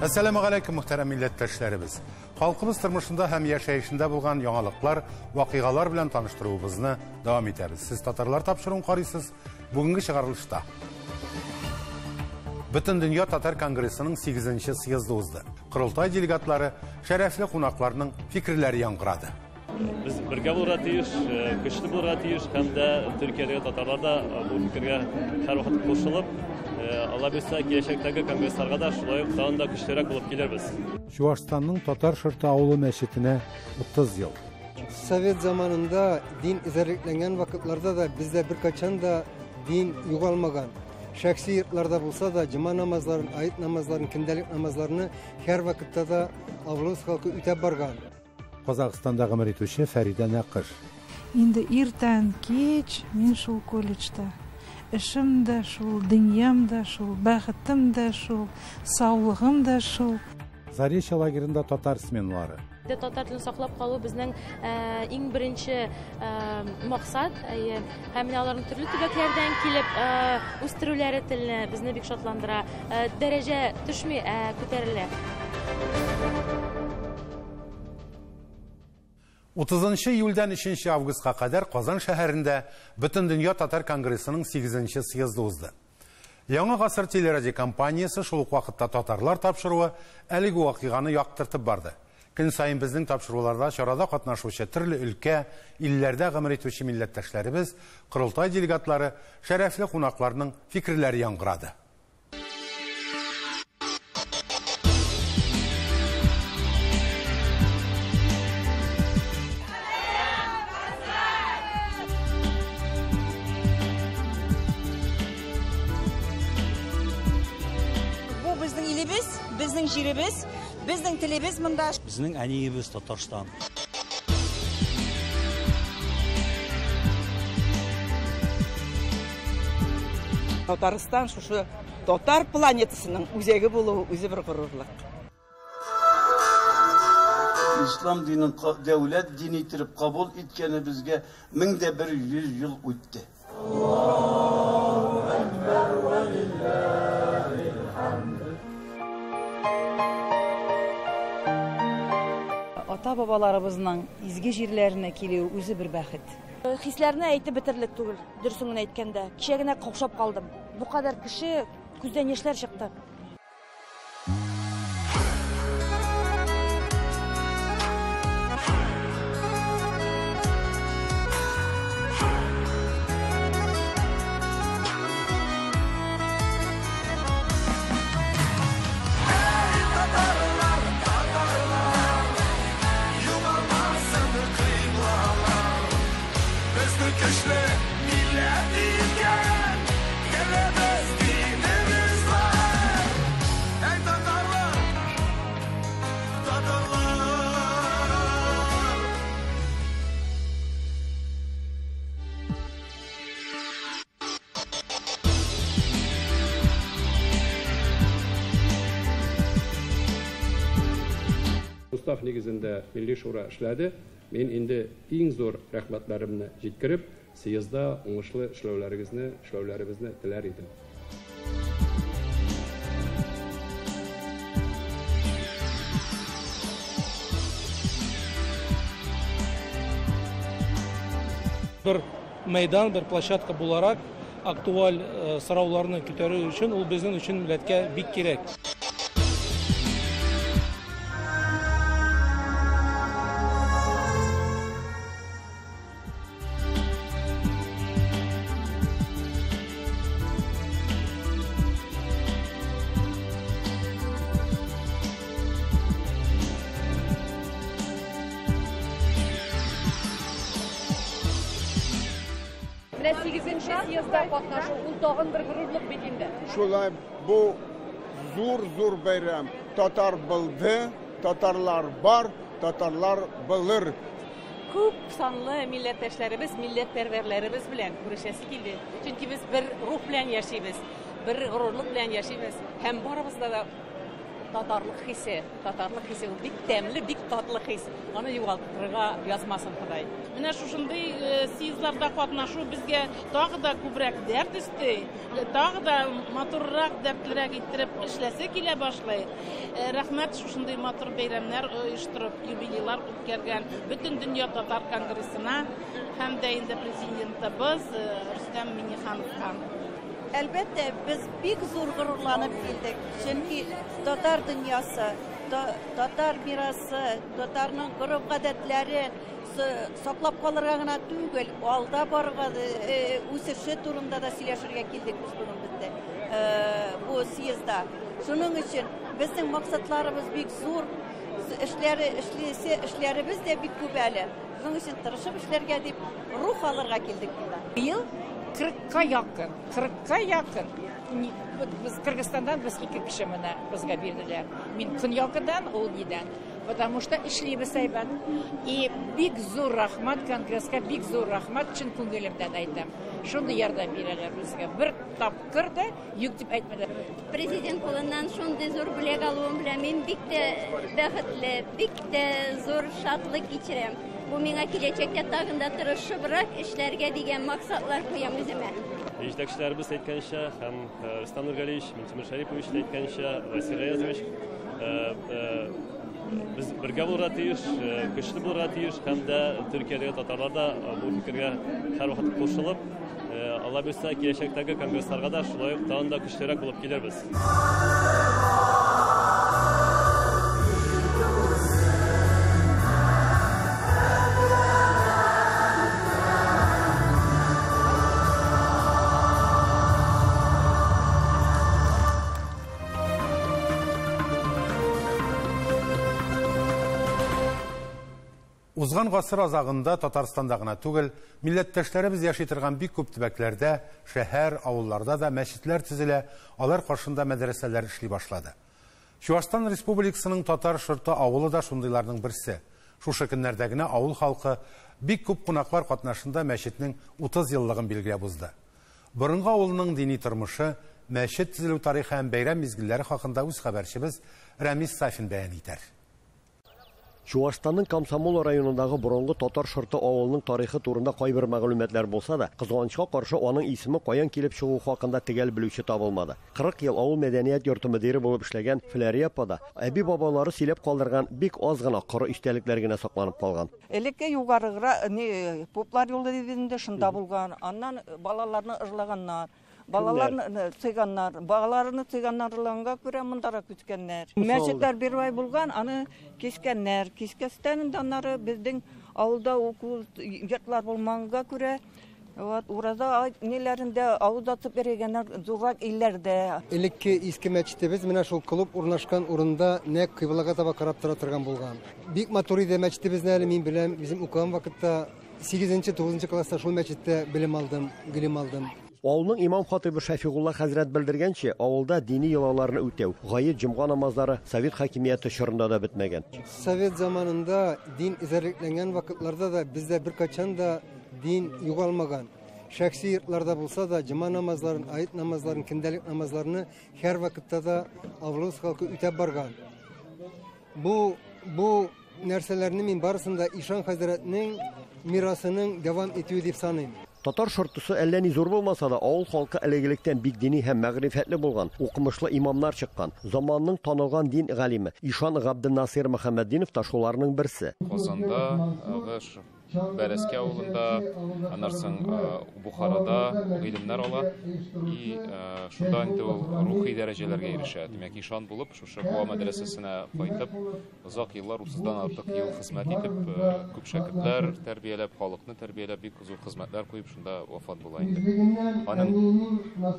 Assalamu alaikum muhterem milletteşlerimiz. Halkımız tırmışında hem yaşayışında bulgan yağalıklar, vakıgalar bilen tanıştırığımızı devam ederiz. Siz Tatarlar tapşırın qarıysız bugünkü çıkarılışta. Bütün Dünya Tatar Kongresi'nin 8. siyazda uzdu. Kurultay delegatları, şerefli konaklarının fikirleri yankıradı. Biz birge buluratiyiz, güçlü buluratiyiz, hem de Türkiye'de Tatarlar da bu fikirge her vakit koşulup, Allah bilse gelecектeki kongreslerge de şulayıp daha da güçlürek bulup geliriz. Çuvaşistan'ın Tatar Şırtı Avulu Meşitine 30 yıl. Sovet zamanında din izarlıklanan vakitlerde da bizde birkaçan da din yugalmagan. Şahsi yurtlarda bulsa da cuma namazların, ayet namazların, kindelik namazlarını her vakitte de avlus halkı ütep bargan. Kazakistan'daki Merituşi Feride Nakış. Indi irten keç men şul kollejda. İşim de şul, dünyam da şul, baxıtım da şul, sağlığım da şul. Zarya лагерінде Tatar smenları. Tatar tilini saqlab qalı bizning eng birinchi maqsad. Hem onların türlü tübeklerden kelib o'stiruvlari tilini bizni bek shotlandira, daraja tushmay ko'tariladi. 30 iyuldan 3 avgustga kadar Kazan şehirinde Bütün Dünya Tatar Kongresi'nin 8. siyazda uzdu. Yangi Gasır teleradio kompaniyasi şul vaqtda Tatarlar tapşırığı әлеге вакыйганы яктыртып барды. Gün sayın bizning tapşırıqlarda çarada qatnaşuvchi turli ülke, illərdə g'amir etuvchi millatdoshlarimiz, qurultay delegatlari, sharafli qonaqlarning fikrlari yangradi. Bu bizning ilimiz, bizning jirimiz, bizning tilimiz mında. Bizning aniyimiz Tatarstan. Tatarstan şu Tatar planetasının üzeri buluğu, üzü bir gururluk. İslam dinin devlet dini itirip kabul etkeni bizge 1100 yıl öttü. Allahu Ekber ve lillahil hamd. Ata-babalarımızın izgi jirlerine keliyor özü bir bəxit. Hislerini aytib bitirlik tugul, dürsünün aytkanda. Kişegine qoqshab qaldım. Bu kadar kişi ko'zdan yoshlar chiqdi. Ustav negizinde Milli Şura işledi. Men endi eng zo'r rahmatlarimni yetkirib, siyazda o'ng'ishli ishlovlarimizni tilar edim. Bir meydan, bir площадка bularak aktual so'rovlarni ko'tarish uchun u bizning uchun millatga bek kerak. Ve 8. siyazda qatnaşıp, uldağın bir gururluk bedinde. Şulay bu zor bayram. Tatar bildi, Tatarlar var, Tatarlar bilir. Ko'p sonli millatdoshlarimiz, millatparvarlarimiz bilan kurashasi keldi. Chunki biz bir ruh bilan yashaymiz, bir g'ururlik bilan yashaymiz. Ham borimizda da татарлык хисе ул бик тәмле, бик татлы хис. Аны югалтырга язмасын Ходай. Менә шушындый съездларда катнашу безгә тагы да күбрәк дәрт өсти, тагы да матуррак, дәртлерәк иттереп эшләсе килә башлый. Рәхмәт шушындый матур бәйрәмнәр оештырып, юбилейлар үткәргән бөтен дөнья татар конгрессына һәм дә инде президентыбыз Рөстәм Миңнехановка. Әлбәттә, biz бик зур горурланып килдек. Чөнки татар дөньясы, татар мирасы, татарның гореф-гадәтләре саклап калырга гына түгел, алда барырга үсеше турында да сөйләшергә килдек без бүген бетте. Бу съездда. Шуның өчен безнең максатларыбыз бик зур, эшләребез дә бик күп әле. Шуның өчен тырышып эшләргә дип рух алырга килдек бunda. 40-ка якын. Biz Kırgızistan'dan biz 2 kişi bizga berdiler. Min Konyakıdan, ol neden? Потому что işleyimiz aybat. Big zor rahmat Kongressga, big zor rahmat çın ko'nglimdan aytam. Şunday yardım berdiler bizga. Bir tapkır da yük deb aytmadilar. Prezident qo'lidan shunday zo'r bilak aluim bilan men bik de baxtli, bik de zo'r shodlik kechiraman. Bu menga kelajakda tag'inda tirishibroq ishlarga degan maqsadlar qo'yam o'zimga. Yetakchilarimiz aytgancha, ham Rustam Nurgaliyevich, Mintimur Sharipovich aytgancha, Vasiliy Razovich biz birga bo'latish, kuchli bo'latish hamda Turkiyadagi tatarlarda bu fikrga har vaqt qo'shilib, Alloh bersa kelajakdagi kongresslarga da shunday tanda kuchliroq bo'lib kelarmiz. Узган гасыр азагында Татарстанда гына түгел, милләттәшләребез яши торган бик күп төбәкләрдә, шәһәр, авылларда да мәчетләр төзелә, алар каршында мәдрәсәләр эшли башлады. Чувашстан Республикасының Татар Шорты авылы да шундыйларның берсе. Шушы көннәрдә генә авыл халкы бик күп кунаклар катнашында мәчетнең 30 еллыгын билгеләп узды. Борынгы авылның дини тормышы, мәчет төзелү тарихы һәм бәйрәм мизгелләре хакында үз хәбәрчебез Рамис Сафин бәян итәр. Чувашстанның Комсомол районындагы борынгы Татар Шорты авылының тарихы турында кайбер мәгълүматлар булса да, кызганычка каршы аның исеме каян килеп чыгу хакында төгәл белүче табылмады. 40 ел авыл мәдәният йорты мөдире булып эшләгән Фләрияпада әби бабалары сөйләп калдырган бик аз гына коры истәлекләр генә сакланып калган. Элекке югарыгра поплар юлы дигәндә шунда булган. Аннан балаларны ырлаганнар. Балаларны цыганнарларга күрә мондара күчкәннәр. Мәчетләр бер ай булган, аны кескәннәр. Кескәстән аннары безнең авылда окул йортлар булманга күрә, ураза неләрендә авылда типергәннәр зурак илләрдә. Элекке иске мәчетебез менә шул клуб урнашкан урында нәк кыйблага таба карап тора торган булган. Бик матур иде мәчетебезне әле мин беләм, безнең укыган вакытта 8-9 класста шул мәчеттә белем алдым. Авылның имам хатибы Шафигулла хәзрәт белдергәнчә, авылда дини йолаларны үтәү, гает җомга намазлары совет хакимияте чорында да бетмәгән. Совет заманында дин изәрлекләнгән вакытларда да бездә беркачан да дин югалмаган. Шәхси йортларда булса да җома намазларын, аят намазларын, көндәлек намазларны һәр вакытта да авыл халкы үтәп барган. Бу нәрсәләрне мин барысын да Ишан хәзрәтнең мирасының дәвам итүе дип саныйм. Татар шортысы әллә ни зур булмаса да, авыл халкы әлегелектән бик дини һәм мәгърифәтле булган, укымышлы имамнар чыккан. Заманның танылган дин галиме Ишан Габденнасир Мөхәммәддинов та шуларның берсе. Казанда, Бәрәскә авылында, анарсын Бухарада гыйлемнәр ала и шунда инде ул рухи дәрәҗәләргә ирешә. Димәк, Ишан булып, шушы Куа мәдрәсәсенә кайтып, озак еллар, 30-дан артык ел хезмәт итеп, күп шәкертләр тәрбияләп, халыкны тәрбияләп, бик зур хезмәтләр куеп, шунда вафат була инде. Аның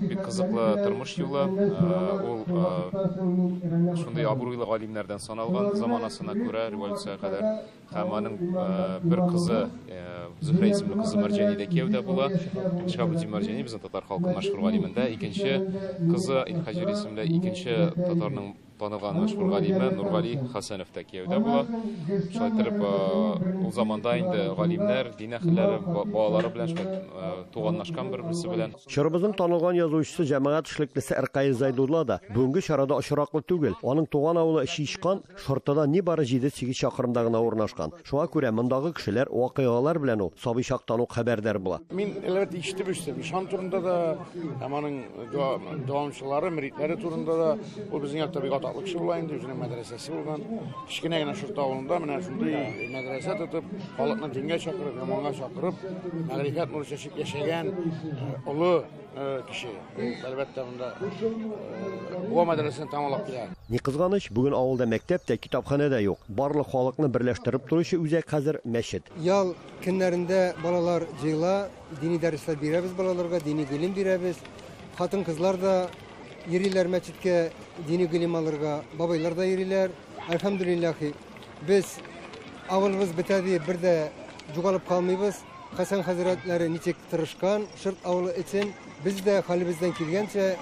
бик кызыклы тормыш юлы, ул шундай абруйлы галимнәрдән саналган, заманасына күрә революциягә кадәр, һәм аның бер кызы Зөһрә исемле кызы Марҗани кияүдә була. Шабуди Марҗани безнең татар халкының мәшһүр галимендә, икенче кызы Илхаҗир исемле икенче татарның таныган мәшһүр галиме Нургали Хәсәнов та кияүдә була. Шулай итеп, ул заманда инде галимнәр, дин әһелләре балалары белән туганлашкан бер-берсе белән. Чорыбызның танылган язучысы җәмәгать эшлеклесе Эркай Зайдулла да бүгенге чарада очраклы түгел. Аның туган авылы Шишкан Шортада нибары 7-8 чакрымда гына урнашкан. Шуңа күрә мондагы кешеләр вакыйгалар белән ул сабый чактан ук хәбәрдар була. Мин әлбәттә ишетеп үстем. Ишан турында да, һәм аның дәвамчылары, мөритләре турында да ул безнең якта бик атаклы кеше була инде, үзенең мәдрәсәсе булган. Кичкенә генә Шорт авылында менә шундый мәдрәсә тотып, халыкны дингә чакырып, яманга чакырып, мәгърифәт нуры чәчеп яшәгән олы кеше. Әлбәттә монда бу мәдрәсәне тамамлап килә. Ни кызганыч, бүген авылда мәктәп тә, китапханә дә юк. Барлык халыкны берләштереп торучы үзәк хәзер мәчет. Ял көннәрендә балалар җыела, дини дәресләр бирәбез балаларга, дини гыйлем бирәбез. Хатын-кызлар да йөриләр мәчеткә, дини гыйлем алырга, бабайлар да йөриләр. Әлхәмдүлиллаһи, без авылыбыз бетә дип бер дә югалып калмыйбыз. Хәсән хәзрәтләре ничек тырышкан, Шырт авылы өчен biz de halibizden kilgençe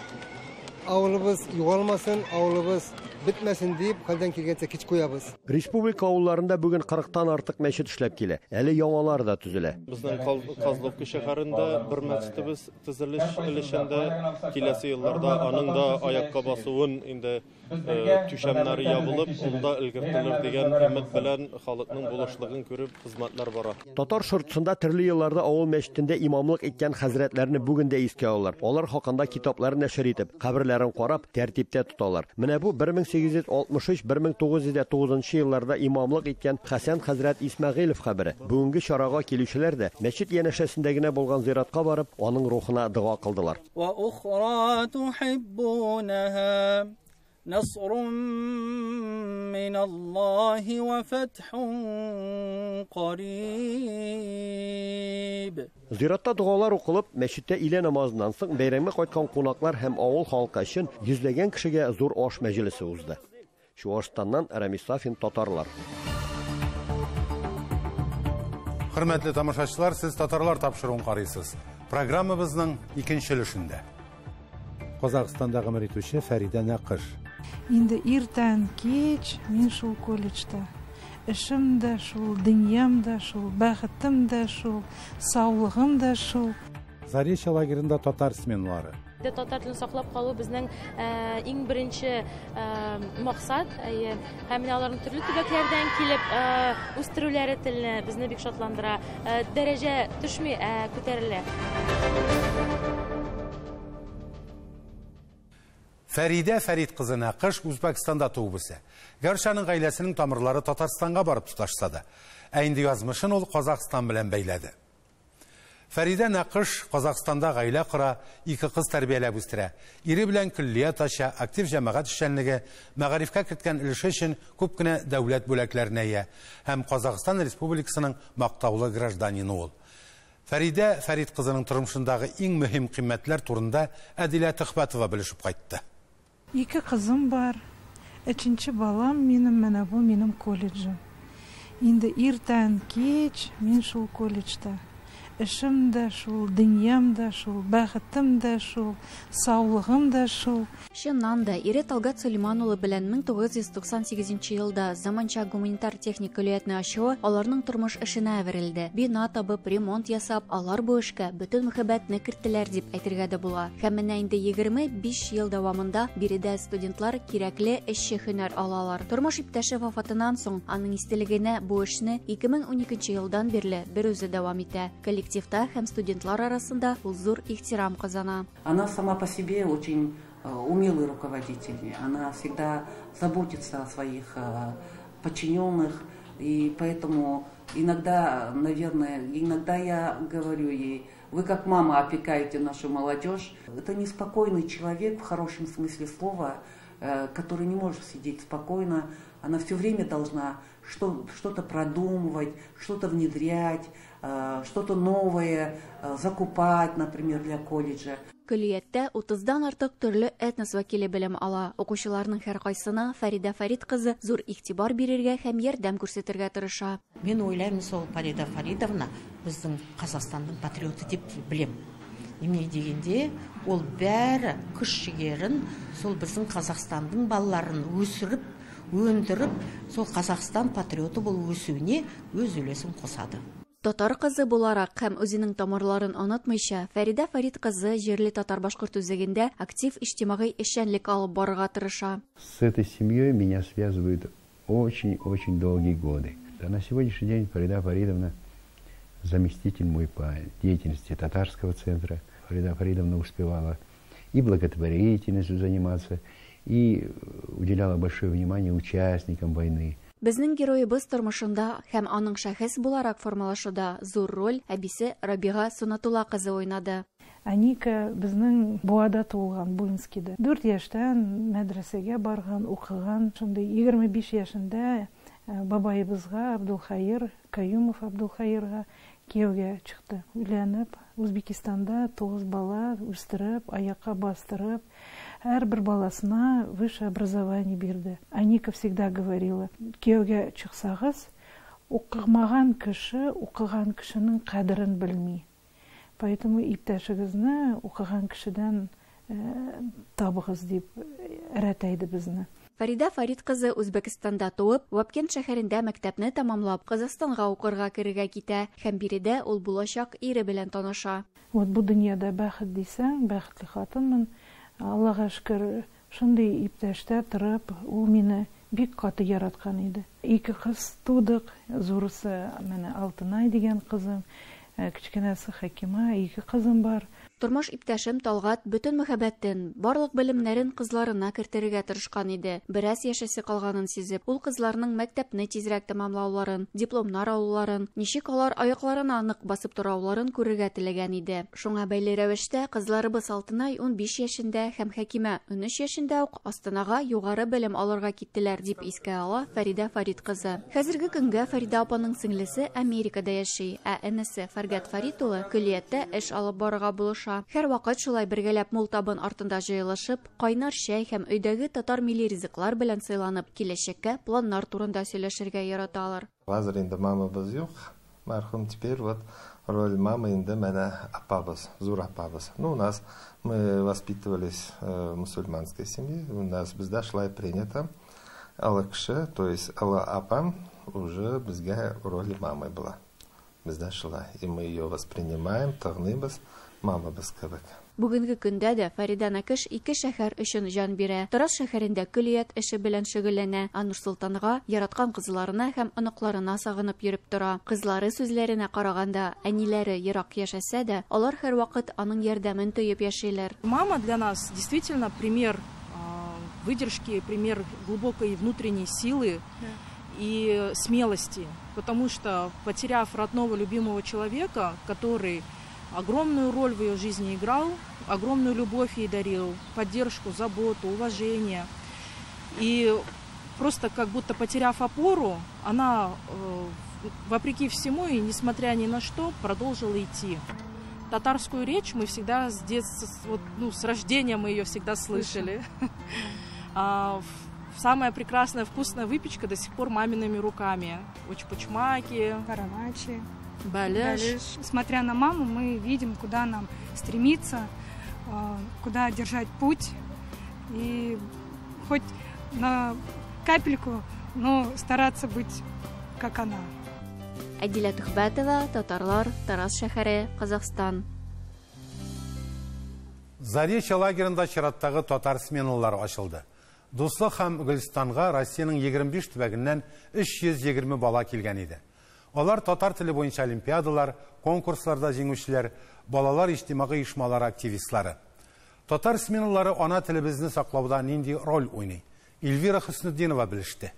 avlımız yuvalmasın, avlımız bitmesin deyip halden kilgençe kiç koyabız. Республика авылларында бүген 40-тан артык мәчет эшләп килә. Әле яңалары да төзелә. Безнең Козловка шәһәрендә бер мәчетебез төзелеш өлешендә, киләсе елларда аның да аякка басуын инде түшәмнәре ябылып, unda өлгертелер дигән өмет белән халыкның булышлыгын күреп хезмәтләр бара. Татар Шортсында төрле елларда авыл мәчетендә имамлык иткән хәзрәтләрне бүген дә искә алалар. Алар хакында китаплар нәшер итеп, каберләрен карап, тәртиптә тоталар. Менә бу 1863-1909 елларда имамлык иткән Хәсән хәзрәт Исмәгыйлов хәбәре. Бүгенге чарага килүчеләр дә мәчет янәшәсендә генә булган зиратка барып, аның рухына дуа кылдылар. Ва ухра тухиббунаха насрун миналлаһи ва фатхун қариб. Зиратта дуалар укылып, мәчеттә илә намазыннан соң бәйрәмгә кайткан кунаклар һәм авыл халкы өчен йөзләгән кешегә зур аш мәҗлесе узды. Чуашстаннан Рамис Сафин, татарлар. Хөрмәтле тамашачылар, сез татарлар тапшыруын карыйсыз. Программабызның икенче өлешендә. Казакъстандагы мөритүче Фәридә Нәкыш. Инде иртән кич мин шул колледжда. Эшем дә шул, дөньям да шул, бәхетем дә шул, саулыгым да шул. Заречья лагерында татар сменлары. Татар телен саклап калу безнең иң беренче максат. Һәм аларның төрле төбәкләрдән килеп үстерүләре телне безне бик шатландыра. Дәрәҗә төшми, күтәрелә. Фәридә Фәрид кызы Нәкыш Үзбәкстанда туып үсә. Гәрчә аның гаиләсенең тамырлары Татарстанга барып тоташса да, инде язмышын ул Казакъстан белән бәйләде. Фәридә Нәкыш Казакъстанда гаилә кора, 2 кыз тәрбияләп үстерә. Ире белән күллият ача, актив җәмәгать эшчәнлеге, мәгарифкә керткән өлеше өчен күп кенә дәүләт бүләкләренә ия. Һәм Казакъстан Республикасының мактаулы гражданины ул. Фәридә Фәрид кызының тормышындагы иң мөһим кыйммәтләр турында Әдилә Төхбәтова белешеп кайтты. 2 кызым бар. 3нче балам менә бу минем колледжым. Инде иртән кич мин шул колледжда. Эшем дә шул, дөньям да шул, бәхетем дә шул, саулыгым да шул. Чыннан да, Ире Талгат Сөлейман улы белән 1998 елда заманча гуманитар техник өләтне ачуы аларның тормыш эшенә әверелде. Бина табып, ремонт ясап, алар бу эшкә бөтен мөхәббәтне кертеләр дип әйтергә дә була. Һәм менә инде 25 ел дәвамында биредә студентлар кирәкле эшче һөнәр алалар. Тормыш иптәше вафатыннан соң аның истәлегенә бу эшне 2012 елдан бирле бер үзе дәвам итә. Коллективта һәм студентлар арасында ул зур ихтирам казана. Она сама по себе очень умелый руководитель. Она всегда заботится о своих подчиненных, и поэтому иногда я говорю ей: вы как мама опекаете нашу молодежь. Это неспокойный человек в хорошем смысле слова, который не может сидеть спокойно. Она все время должна что-то продумывать, что-то внедрять, что-то новое закупать, например, для колледжа. Күллияттә 30-дан артык төрле этнос вәкиле белем ала. Укучыларның һәркайсына Фәридә Фәрид кызы зур игътибар бирергә һәм ярдәм күрсәтергә тырыша. Мен уйлаймын, сол Фәридә Фәридовна безнең Казакъстанның патриоты дип белем. Неме дегенде, ол бәрі күш жігерін сол біздің Қазақстандың балаларын өсіріп, өндіріп, сол Қазақстан патриоты бол өсуіне өз үлесін қосады. Татар кызы буларак һәм үзенең тамырларын онытмыйча, Фәрида Фарид кызы җирле татар башкорт үзәгендә актив иҗтимагый эшчәнлек алып барырга тырыша. С этой семьей меня связывают очень долгие годы. На сегодняшний день Фарида Фаридовна заместитель мой по деятельности татарского центра. Фарида Фаридовна успевала и благотворительностью заниматься, и уделяла большое внимание участникам войны. Безнең героебыз тормышында һәм аның шәхес буларак формалашуда зур роль әбисе Рабига Сунатулла кызы уйнады. Аника безнең Буада туылган, Буинскида. 4 яшьтән мәдрәсәгә барган, укыган. Шундый 25 яшендә бабайыбызга Абдулхаир Каюмов Абдулхаирга кияүгә чыкты. Үйләнеп, Үзбекистанда 9 бала үстереп, аякка бастырып, һәрбер баласына высшее образование бирде. Аника всегда говорила: кияүгә чыксагыз, укымаган кеше укыган кешенең кадерен белми. Поэтому иптәшегезне укыган кешедән табыгыз дип рәтәйде безне. Фарида Фарид кызы Үзбекстанда туып, Вапкент шәһәрендә мәктәпне тәмамлап, Казахстанга укырга керергә китә һәм биредә ул булачак ире белән таныша. Вот бу дөньяда бәхет дисәң, бәхетле хатынмын. Аллага шөкер, шундый иптәштә торып, ул мине бик каты яраткан иде. 2 кыз тудык, зурысы менә Алтынай дигән кызым, кичкенәсе Хакима, 2 кызым бар. Тормыш иптәшем Талгат бүтән мәхәббәттән, барлык белемнәрен кызларына кертергә тырышкан иде. Бераз яшәсе калганын сизеп, ул кызларның мәктәпне тизрәк тәмамлауларын, дипломнар алуларын, ничек алар аякларына анык басып торауларын күрергә теләгән иде. Шуңа бәйле рәвештә кызларыбыз Алтынай 15 яшендә һәм Хакима 13 яшендә ук Астанага югары белем алырга киттеләр дип искә ала Фарида Фарид кызы. Хәзерге көнгә Фарида апаның сеңлесе Америкада яши, ә энесе Фәргат Фарид улы көллияттә эш алып барырга булыша. Һәр вакыт шулай бергәләп мул табын артында җыелышып, кайнар чәй һәм өйдәге татар милли ризыклар белән сыйланып, киләчәккә планнар турында сөйләшергә яраталар. Хәзер инде мамабыз юк, мәрхүм, теперь вот роль мамы инде менә апабыз, зур апабыз. Ну, у нас мы воспитывались в мусульманской семье, у нас бездә шулай принято. Ала кеше, то есть ала апам уже безгә роли мамы была. Бездә шулай, и мы ее воспринимаем, тагыныбыз мамабыз кебек. Бүгенге көндә дә Фарида Накыш 2 шәһәр өчен җан бирә. Тараз шәһәрендә көллият эше белән шөгыльләнә. Нурсултанга яраткан кызларына һәм оныкларына сагынып йөреп тора. Кызлары сүзләренә караганда, әниләре ерак яшәсә дә, алар һәрвакыт аның ярдәмен тоеп яшиләр. Мама для нас действительно пример выдержки, пример глубокой внутренней силы и смелости, потому что, потеряв родного любимого человека, который огромную роль в ее жизни играл, огромную любовь ей дарил, поддержку, заботу, уважение. И просто как будто потеряв опору, она, вопреки всему и несмотря ни на что, продолжила идти. Татарскую речь мы всегда с детства, с рождения мы ее всегда слышали. Самая прекрасная вкусная выпечка до сих пор мамиными руками. Учпучмаки, карамачи, балеш. Смотря на маму, мы видим, куда нам стремиться, куда держать путь. И хоть на капельку, но стараться быть как она. Әдилә Тухбәтова, Татарлар, Тараз шәһәре, Казахстан. Заречье лагерында чираттагы татар сменалары ачылды. Дуслык һәм Гөлстанга Россиянең 25 төбәгеннән 320 бала килгән иде. Алар татар теле буенча олимпиадалар, конкурсларда җиңүчеләр, балалар иҗтимагый оешмалары активистлары. Татар сменалары ана телебезне саклауда нинди роль уйный? Эльвира Хөснетдинова белеште.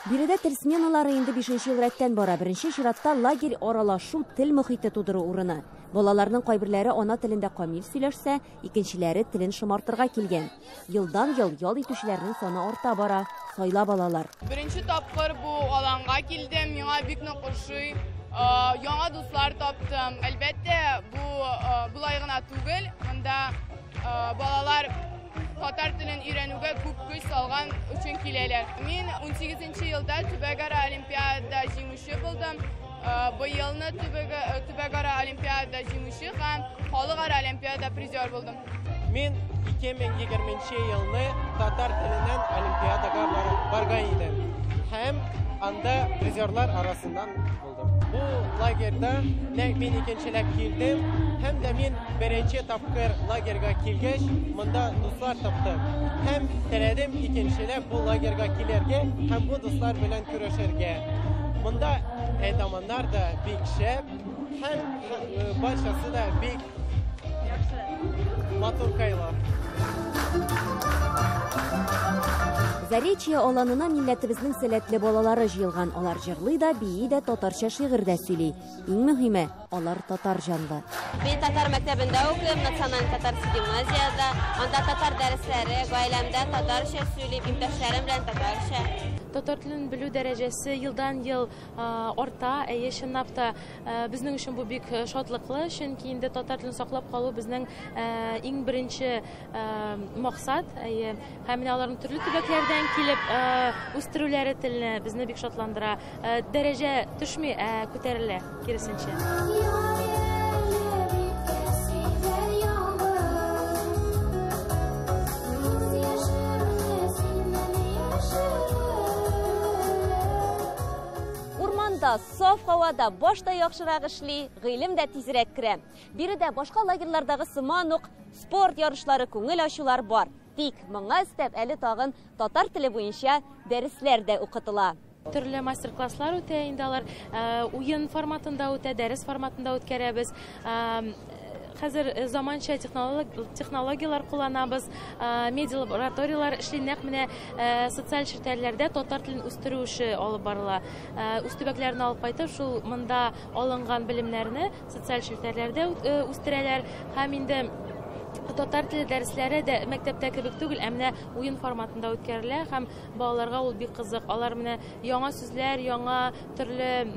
Биредә тел сменалары инде 5-нче ел рәттән бара. Беренче чиратта лагерь аралашу, тел мөхите тудыру урыны. Балаларның кайберләре ана телендә камил сөйләшсә, икенчеләре телен шомартырга килгән. Елдан-ел ял итүчеләрнең саны арта бара. Сайлап алалар. Беренче тапкыр бу аланга килдем, миңа бик нык ошый. Яңа дуслар таптым. Әлбәттә, бу булай гына түгел. Монда балалар татар телен өйрәнүгә күп көч салган өчен киләләр. Мин 18 елда Төбәгара олимпиада җиңүче булдым. Bu yılını Tübegara Olimpiyada җиңүче һәм халыкара олимпиада призер булдым. Мен 2020 елны татар теленнән олимпиадага барган идем. Һәм анда призерлар арасыннан булдым. Бу лагерьда мен икенчеләп килдем, һәм дә мен беренче тапкыр лагерьга килгәч, монда дуслар таптым. Һәм теләдем икенчеләп бу лагерьга килергә һәм бу дуслар белән көрәшергә. Монда әйтаманнар да бик шәп, һәм барчасы да бик матур кайлар. Заречье аланына милләтебезнең сәләтле балалары җыелган. Алар җырлый да, бии дә, татарча шигырь дә сөйли. Иң мөһиме, алар татар җанлы. Мин татар мәктәбендә укыйм, националь татар гимназияда. Анда татар дәресләре, гаиләмдә татарча сөйлим, иптәшләрем белән татарча. Татар телен белү дәрәҗәсе елдан-ел арта, чынлап та безнең өчен бу бик шатлыклы, чөнки инде татар телен саклап калу безнең иң беренче максат. Һәм аларның төрле төбәкләрдән килеп үстерүләре телне безне бик шатландыра. Дәрәҗә төшми, күтәрелә, киресенчә. Саф һавада башта яхшырак эшли, гыйлем дә тизрәк керә. Биредә башка лагерьлардагы сыман ук спорт ярышлары, күңел ачулар бар. Тик моңа өстәп әле тагын татар теле буенча дәресләр дә укытыла. Төрле мастер-класслар үтә, инде алар уен форматында үтә, дәрес форматында үткәрәбез. Хәзер заманча технологиялар кулланабыз, медиа лабораториялар эшли, нәкъ менә социаль челтәрләрдә татар телен үстерү эше алып барыла. Үз төбәкләрне алып кайтып, шул монда алынган белемнәрне социаль челтәрләрдә үстерәләр. Һәм инде татар теле дәресләре дә мәктәптә кебек түгел, менә уен форматында үткәрелә һәм балаларга ул бик кызык. Алар менә яңа сүзләр, яңа төрле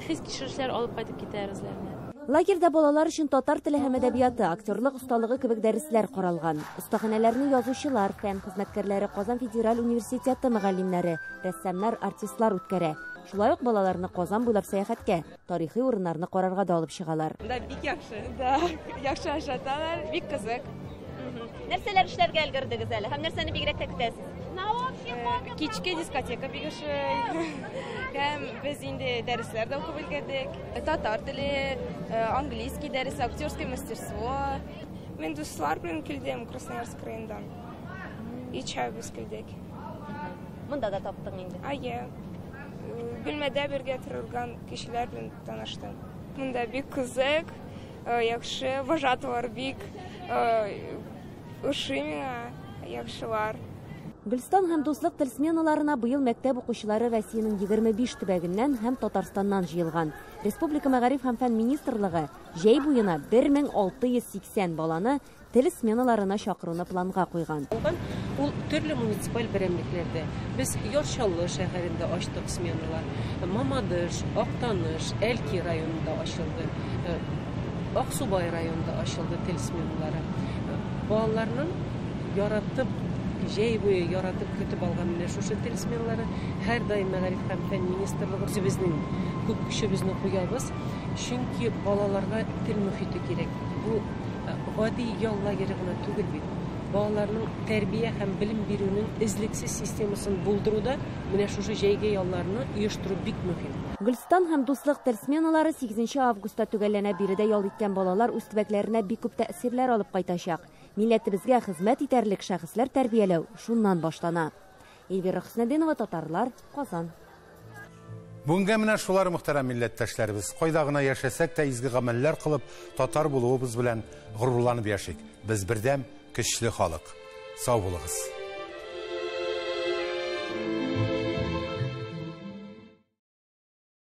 хис кичерешләр алып кайтып китәр үзләренә. Лагерьдә балалар өчен татар теле һәм әдәбияты, актерлык осталыгы кебек дәресләр каралган. Остаханәләрне язучылар, фән хезмәткәрләре, Казан федераль университеты мөгаллимнәре, рәссамнар, артистлар үткәрә. Шулай ук балаларны Казан буйлап сәяхәткә, тарихи урыннарны карарга да алып чыгалар. Да, бик яхшы. Да, яхшы ашаталар, бик кызык. Нәрсәләр эшләргә өлгердегез әле? Һәм нәрсәне бигрәк тә көтәсез? Кичке дискотека бик ошый. Һәм без инде дәресләр дә укып өлгердек. Татар теле, английский дәрес, актерское мастерство. Мен дуслар белән килдем Красноярск районыннан. Ичәбез килдек. Монда да таптың инде. Ая. Бүлмәдә бергә торган кешеләр белән таныштым. Монда бик кызык, яхшы, вожатылар бик ошый миңа, яхшылар. Гөлстан һәм дуслык тел сменаларына быел мәктәп укучылары Россиянең 25 төбәгеннән һәм Татарстаннан җыелган. Республика Мәгариф һәм фән министрлыгы җәй буена 1680 баланы тел сменаларына чакыруны планга куйган. Ул төрле муниципаль берәмлекләрдә. Без Яршаллы шәһәрендә ачтык сменалар. Мамадыш, Актаныш, Әлки районында ачылды. Аксубай районында ачылды тел сменалары. Балаларның яратып җәй буе яратып көтеп алган менә шушы тел сменалары һәр даим Мәгариф һәм фән министрлыгы безнең күп көчебезне куябыз. Чөнки балаларга тел мөхите кирәк. Бу гади ял лагере гына түгел бит. Балаларның тәрбия һәм белем бирүнең излексез системасын булдыруда менә шушы җәйге ялларны оештыру бик мөһим. Гөлстан һәм дуслык тел сменалары 8 августта төгәлләнә. Биредә ял иткән балалар үз төбәкләренә бик күп тәэсирләр алып кайтачак. Милләтебезгә хезмәт итәрлек шәхесләр тәрбияләү шуннан башлана. Эльвира Хөснәдинова, Татарлар, Казан. Бүгенге менә шулар мөхтәрәм милләттәшләребез. Кайда гына яшәсәк тә изге гамәлләр кылып, татар булуыбыз белән горурланып яшик. Без бердәм, көчле халык. Сау булыгыз.